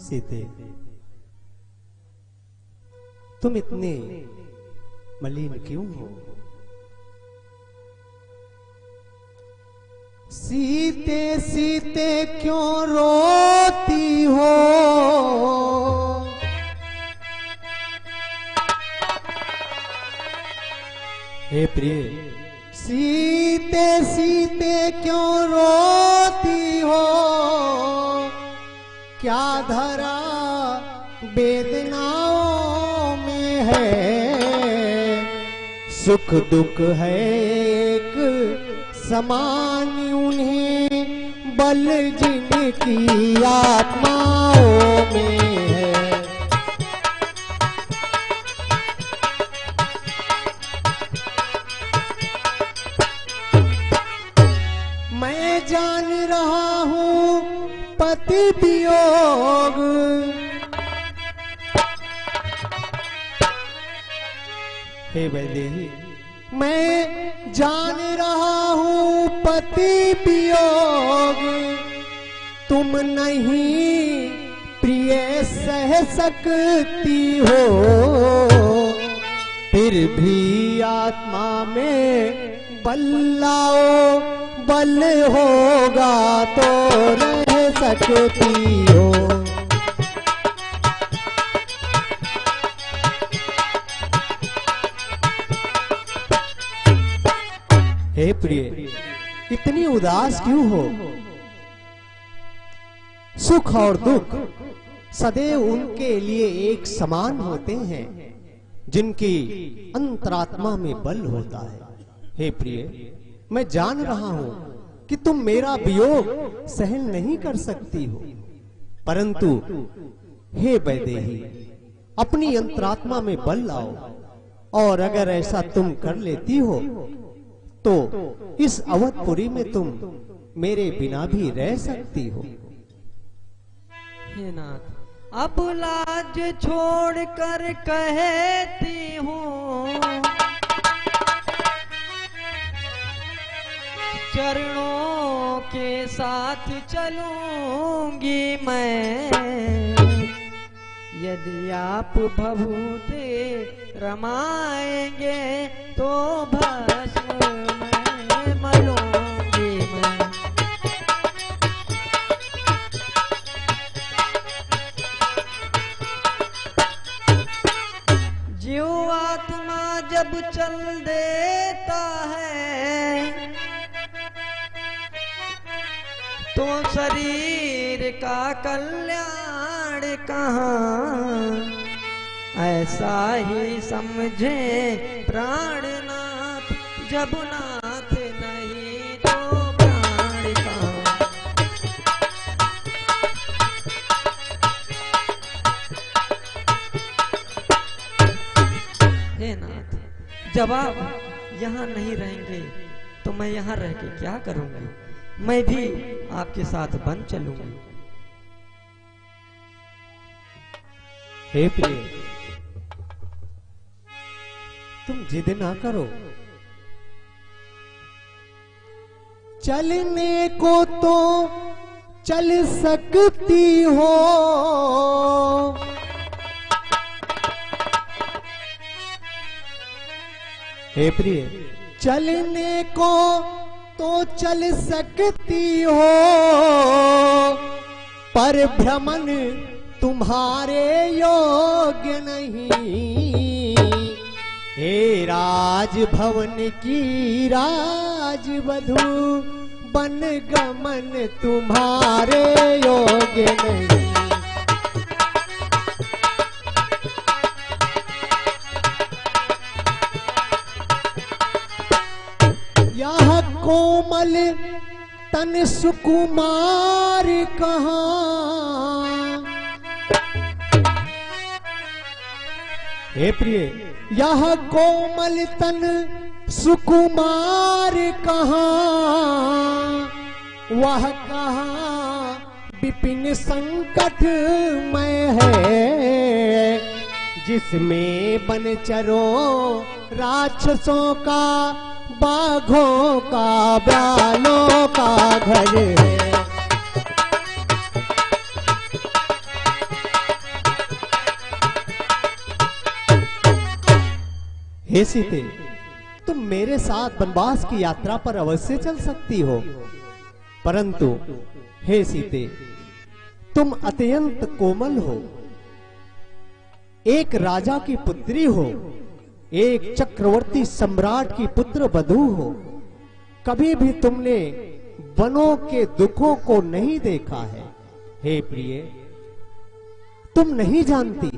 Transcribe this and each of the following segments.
सीते, तुम इतने मलिन क्यों हो? सीते सीते क्यों रोती हो? हे प्रिय, सीते सीते क्यों रोती हो? क्या धरा वेदनाओं में है? सुख दुख है एक समान उन्हें, बल जिनकी आत्माओं में है। मैं जान रहा हूँ पति वियोग, हे वैदेही, मैं जान रहा हूँ पति वियोग, तुम नहीं प्रिय सह सकती हो। फिर भी आत्मा में बल लाओ, बल होगा तो रह सकती हो। हे प्रिय, इतनी उदास क्यों हो? सुख और दुख सदैव उनके लिए एक समान होते हैं जिनकी अंतरात्मा में बल होता है। हे प्रिय, मैं जान रहा हूं कि तुम मेरा वियोग सहन नहीं कर सकती हो, परंतु हे वैदेही, अपनी अंतरात्मा में बल लाओ, और अगर ऐसा तुम कर लेती हो तो इस अवधपुरी में तुम मेरे बिना भी रह सकती हो। हे नाथ, अब लाज छोड़ कर कहती हूँ, चरणों के साथ चलूंगी मैं। यदि आप भभूति रमाएंगे तो भस्म में मलूंगी मैं। जीव आत्मा जब चल देता है तो शरीर का कल्याण कहाँ? ऐसा ही समझे प्राणनाथ, जब नाथ नहीं तो प्राण कहाँ? हे नाथ, जब आप यहाँ नहीं रहेंगे तो मैं यहाँ रह के क्या करूँगी? मैं भी आपके साथ बन चलूंगी। हे प्रिय, तुम जिद ना करो। चलने को तो चल सकती हो, हे प्रिय, चलने को तो चल सकती हो, पर भ्रमण तुम्हारे योग्य नहीं। हे राजभवन की राजवधू, बन गमन तुम्हारे योग्य नहीं। यह कोमल तन सुकुमार कहाँ? हे प्रिय, यह कोमल तन सुकुमार कहाँ? वह कहाँ विपिन संकट में है, जिसमें बनचरों राक्षसों का, बाघों का, ब्यालों का घर है। हे सीते, तुम मेरे साथ वनवास की यात्रा पर अवश्य चल सकती हो, परंतु हे सीते, तुम अत्यंत कोमल हो, एक राजा की पुत्री हो, एक चक्रवर्ती सम्राट की पुत्र वधू हो। कभी भी तुमने वनों के दुखों को नहीं देखा है। हे प्रिय, तुम नहीं जानती,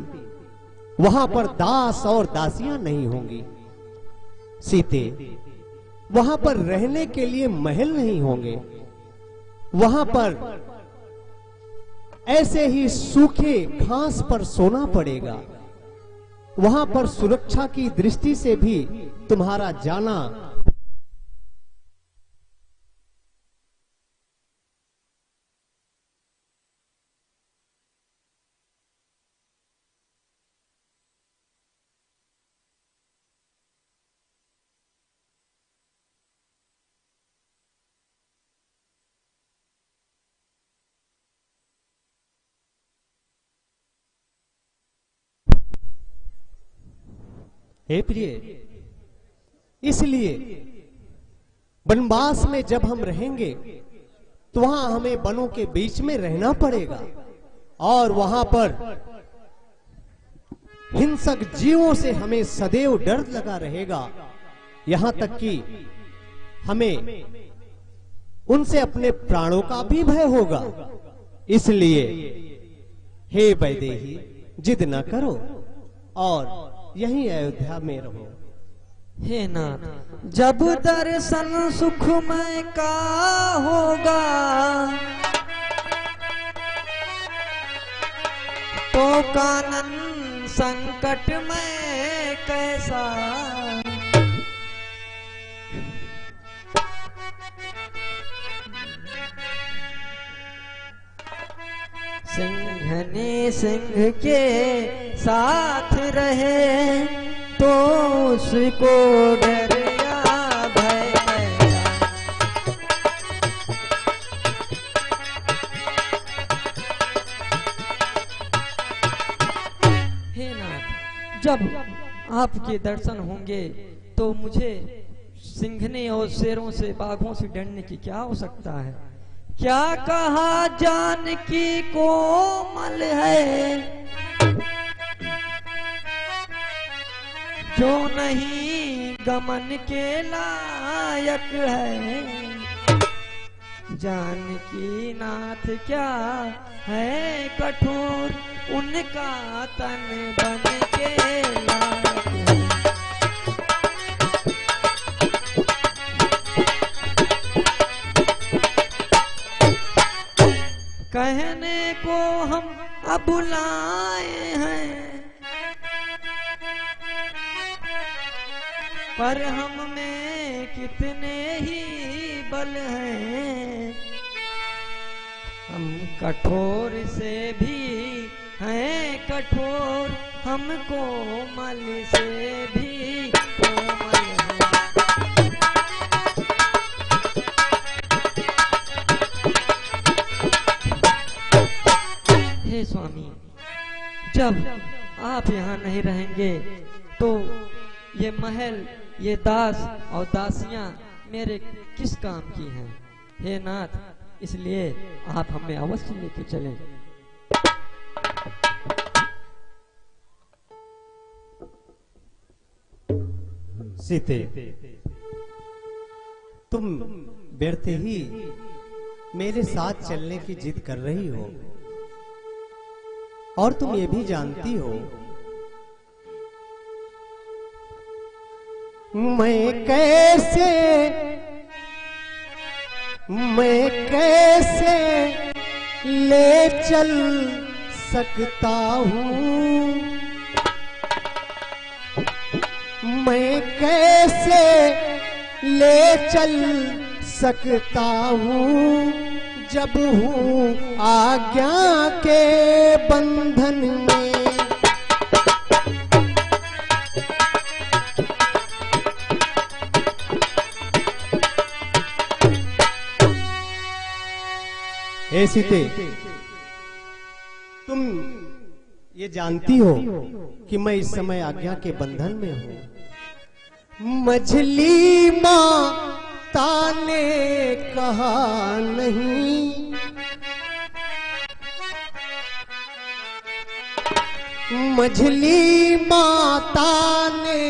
वहां पर दास और दासियां नहीं होंगी। सीते, वहां पर रहने के लिए महल नहीं होंगे, वहां पर ऐसे ही सूखे घास पर सोना पड़ेगा। वहां पर सुरक्षा की दृष्टि से भी तुम्हारा जाना हे प्रिय, इसलिए वनवास में जब हम रहेंगे तो वहां हमें वनों के बीच में रहना पड़ेगा और वहां पर हिंसक जीवों से हमें सदैव डर लगा रहेगा, यहां तक कि हमें उनसे अपने प्राणों का भी भय होगा। इसलिए हे वैदेही, जिद न करो और यहीं अयोध्या में रहो। हे नाथ, जब दर्शन सुखमय का होगा तो कानन संकट में कैसा। सिंह सिंह के साथ रहे तो उसको डर या भय कैसा। हे नाथ, जब आपके दर्शन होंगे तो मुझे सिंघने और शेरों से, बाघों से डरने की क्या आवश्यकता है। क्या कहा जानकी कोमल है, जो नहीं गमन के लायक है। जानकी नाथ क्या है कठोर, उनका तन बन के लायक है। कहने को हम अब लाए हैं, पर हम में कितने ही बल हैं। हम कठोर से भी हैं कठोर, हम कोमल से भी कोमल हैं। हे स्वामी, जब आप यहाँ नहीं रहेंगे तो ये महल, ये दास और दासियां मेरे किस काम की हैं। हे नाथ, इसलिए आप हमें अवश्य लेके चलें। सीते, तुम व्यर्थ ही मेरे साथ चलने की जिद कर रही हो और तुम ये भी जानती हो मैं कैसे ले चल सकता हूँ, मैं कैसे ले चल सकता हूँ, जब हूँ आज्ञा के बंधन में। हे सीते, तुम ये जानती हो कि मैं इस समय आज्ञा के बंधन में हूं मझली माता ने कहा नहीं, मझली माता ने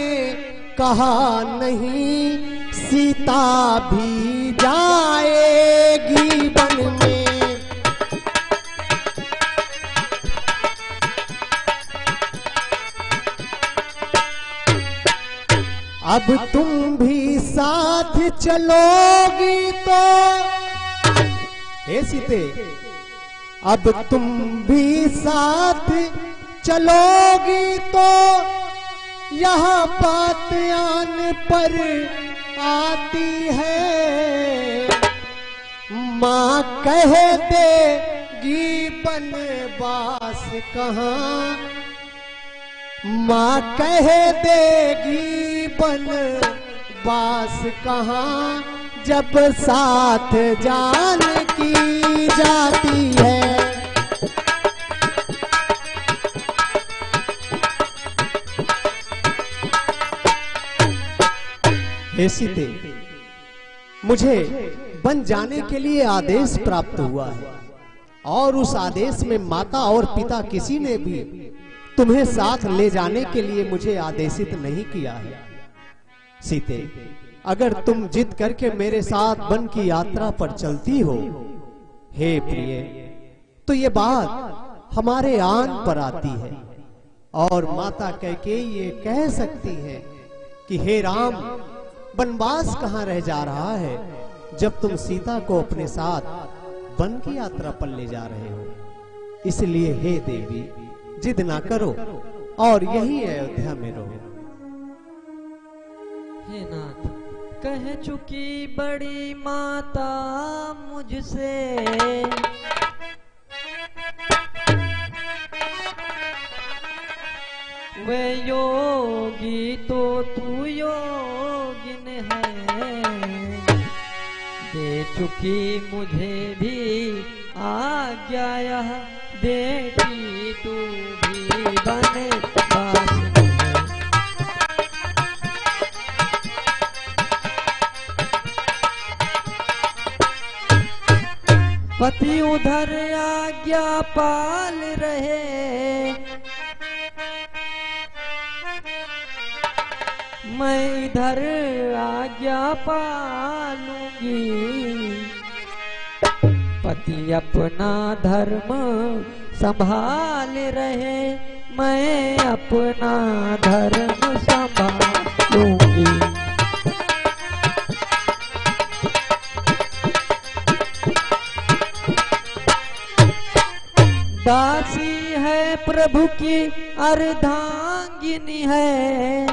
कहा नहीं, सीता भी जाएगी वन में। अब तुम भी साथ चलोगी तो, हे सीते, अब तुम भी साथ चलोगी तो यहाँ बात आन पर आती है। माँ कह देगी बनवास कहाँ, माँ कह देगी बनवास कहाँ, जब साथ जान की जाती है। हे सीते, मुझे बन जाने के लिए आदेश प्राप्त हुआ है और उस आदेश में माता और पिता किसी ने भी तुम्हें साथ ले जाने के लिए मुझे आदेशित नहीं किया है। सीते, अगर तुम जिद करके मेरे साथ वन की यात्रा पर चलती हो, हे प्रिय, तो ये बात हमारे आन पर आती है और माता कैकेयी ये कह सकती है कि हे राम, वनवास कहाँ रह जा रहा है जब तुम सीता को अपने साथ वन की यात्रा पर ले जा रहे हो। इसलिए हे देवी, जिद ना करो और यही अयोध्या में रहो। हे नाथ, कह चुकी बड़ी माता मुझसे, वे योगी तो तू योगिन है, दे चुकी मुझे भी आज्ञा, यह बेटी तू भी बनवास में। पति उधर आज्ञा पाल रहे, मैं इधर आज्ञा पालूंगी। पति अपना धर्म संभाल रहे, मैं अपना धर्म संभालूंगी। दासी है प्रभु की अर्धांगिनी है,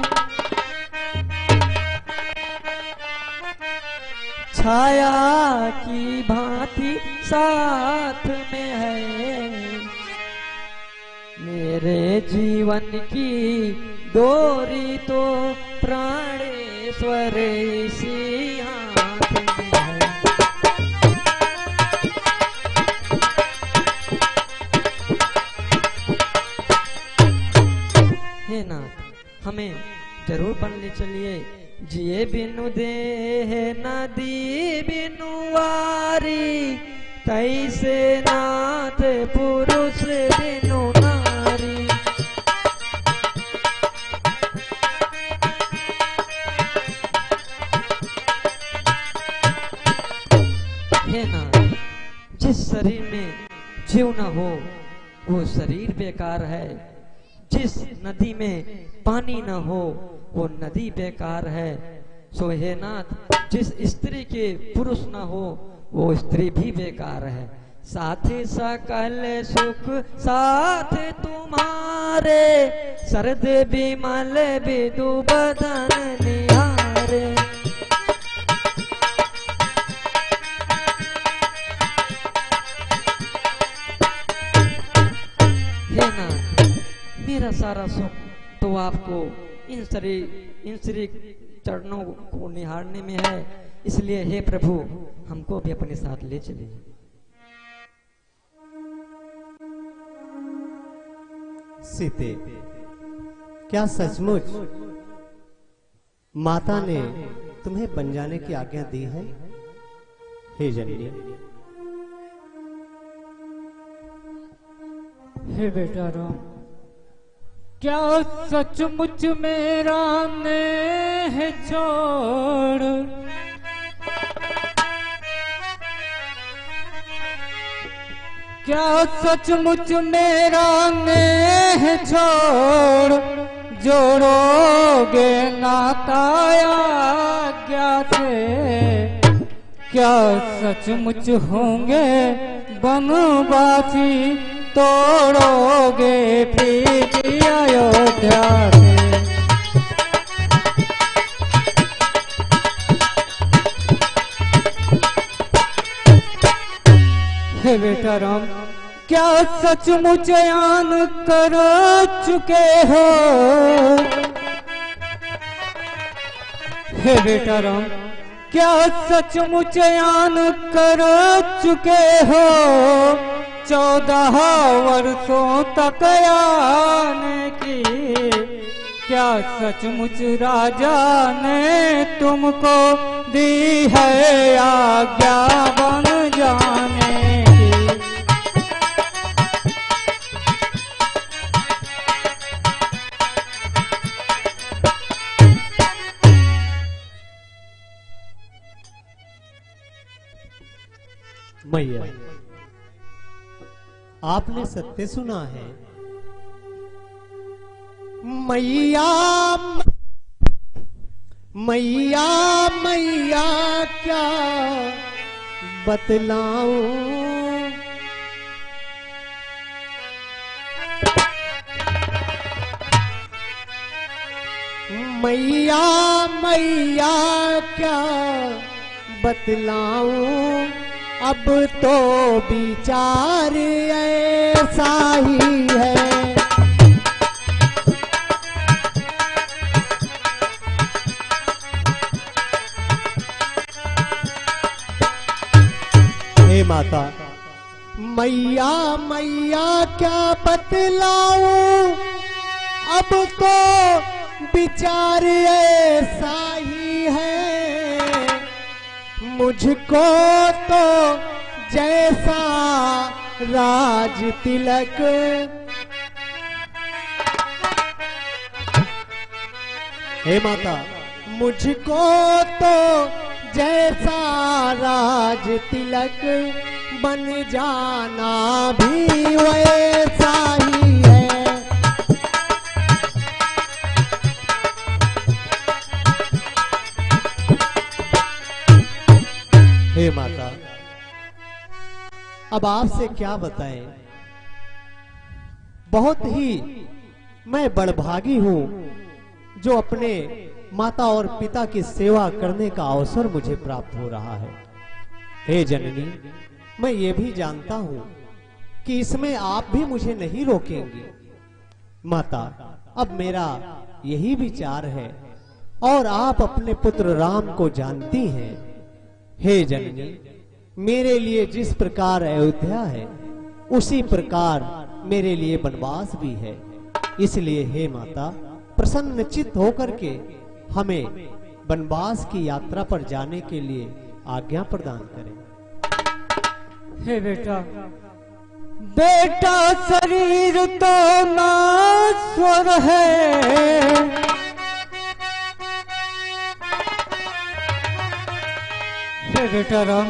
छाया की भांति साथ में है, मेरे जीवन की डोरी तो प्राणेश्वर इसी हाथ में है। हे नाथ, हमें जरूर बन ले चलिए। जिए बिनु देह नदी बिनु वारी, तैसे नाथ पुरुष बिनु नारी। हे नाथ, जिस शरीर में जीव न हो वो शरीर बेकार है, जिस नदी में पानी न हो वो नदी बेकार है। सो हे नाथ, जिस स्त्री के पुरुष न हो वो स्त्री भी बेकार है। साथ सकल सुख साथ तुम्हारे, शरद विमल विदु बदन निहारे। हे नाथ, मेरा सारा सुख तो आपको इन श्री चरणों को निहारने में है, इसलिए हे प्रभु, हमको भी अपने साथ ले चलिए। सीते, क्या सचमुच माता ने तुम्हें बन जाने की आज्ञा दी है? हे जननी, हे बेटा राम, क्या सचमुच मेरा नेह छोड़ क्या सचमुच मेरा नेह छोड़ जोड़ोगे नाताया आज्ञा से? क्या सचमुच होंगे बनवासी तोड़ोगे प्रीति अयोध्या से? हे बेटा राम, क्या सचमुच आन कर चुके हो? हे बेटा राम, क्या सचमुच आन कर चुके हो? 14 वर्षों तक आने की क्या सचमुच राजा ने तुमको दी है आज्ञा बन जाने की? मैया, आपने सत्य सुना है। मैया मैया मैया क्या बतलाऊं, मैया मैया क्या बतलाऊं, अब तो विचार ऐसा ही है। हे माता, मैया मैया क्या बतलाऊं, अब तो विचार ऐसा ही है। मुझको तो जैसा राज तिलक हे माता, मुझको तो जैसा राज तिलक बन जाना भी वैसा ही है। हे माता, अब आपसे क्या बताएं, बहुत ही मैं बड़भागी हूं जो अपने माता और पिता की सेवा करने का अवसर मुझे प्राप्त हो रहा है। हे जननी, मैं ये भी जानता हूं कि इसमें आप भी मुझे नहीं रोकेंगी। माता, अब मेरा यही विचार है और आप अपने पुत्र राम को जानती हैं। हे जननी, मेरे लिए जिस प्रकार अयोध्या है उसी प्रकार मेरे लिए वनवास भी है। इसलिए हे माता, प्रसन्नचित्त होकर के हमें वनवास की यात्रा पर जाने के लिए आज्ञा प्रदान करें। हे बेटा, बेटा शरीर तो नाश्वर है, हे बेटा राम,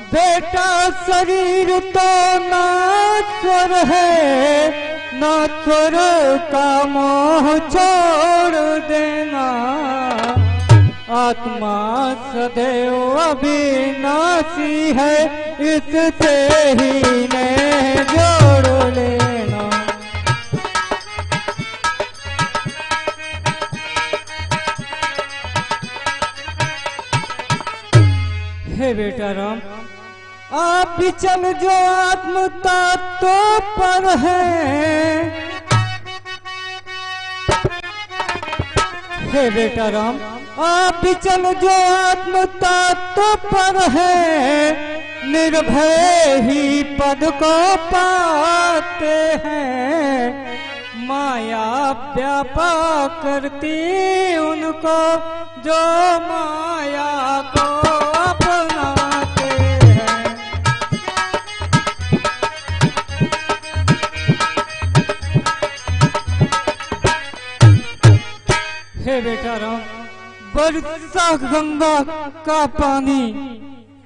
बेटा शरीर तो नाश्वर है, नाश्वर का मोह छोड़ देना, आत्मा सदैव अविनाशी है, इससे ही ने जोड़ लेना। हे बेटा राम, आप भी चल जो आत्म तत्व पर है, हे बेटा राम, आप भी चल जो आत्म तत्व पर है, निर्भय ही पद को पाते हैं, माया व्यापक करती उनको जो माया को अपनाते हैं। हे बेटा राम, वर्षा गंगा का पानी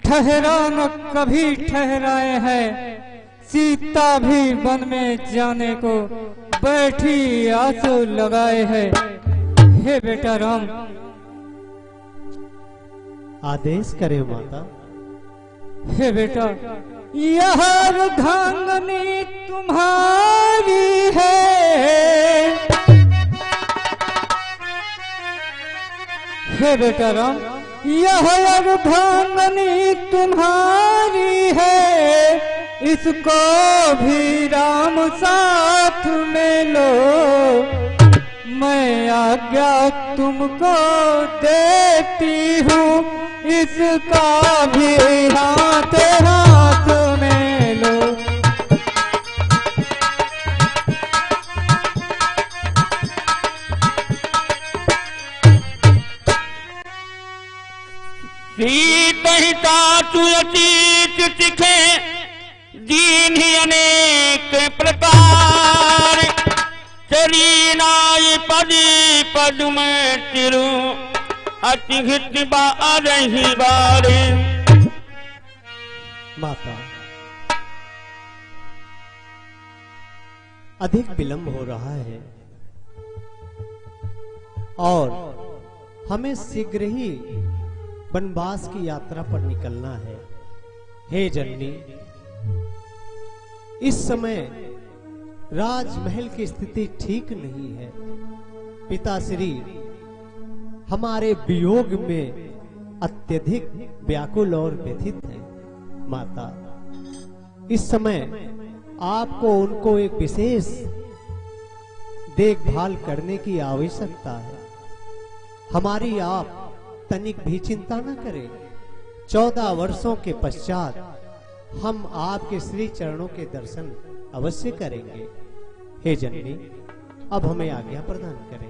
ठहरा न कभी ठहराए है। सीता भी वन में जाने को बैठी आंसू लगाए है। हे बेटा राम, आदेश करे माता। हे बेटा, यह अर्धांगनी तुम्हारी है। हे बेटा राम, यह अर्धांगनी तुम्हारी है। इसको भी राम साथ में लो। मैं आज्ञा तुमको देती हूँ, इसका भी हाथ हाथ में लो। सीता तुलसी सिखे दीन ही अनेक प्रकार। चली नाय पदी पद में तिरु अति हित रही बारे। माता, अधिक विलंब हो रहा है और हमें शीघ्र ही वनवास की यात्रा पर निकलना है। हे जननी, इस समय राजमहल की स्थिति ठीक नहीं है। पिताश्री हमारे वियोग में अत्यधिक व्याकुल और व्यथित हैं। माता, इस समय आपको उनको एक विशेष देखभाल करने की आवश्यकता है। हमारी आप तनिक भी चिंता न करें। 14 वर्षों के पश्चात हम आपके श्री चरणों के दर्शन अवश्य करेंगे। हे जननी, अब हमें आज्ञा प्रदान करें।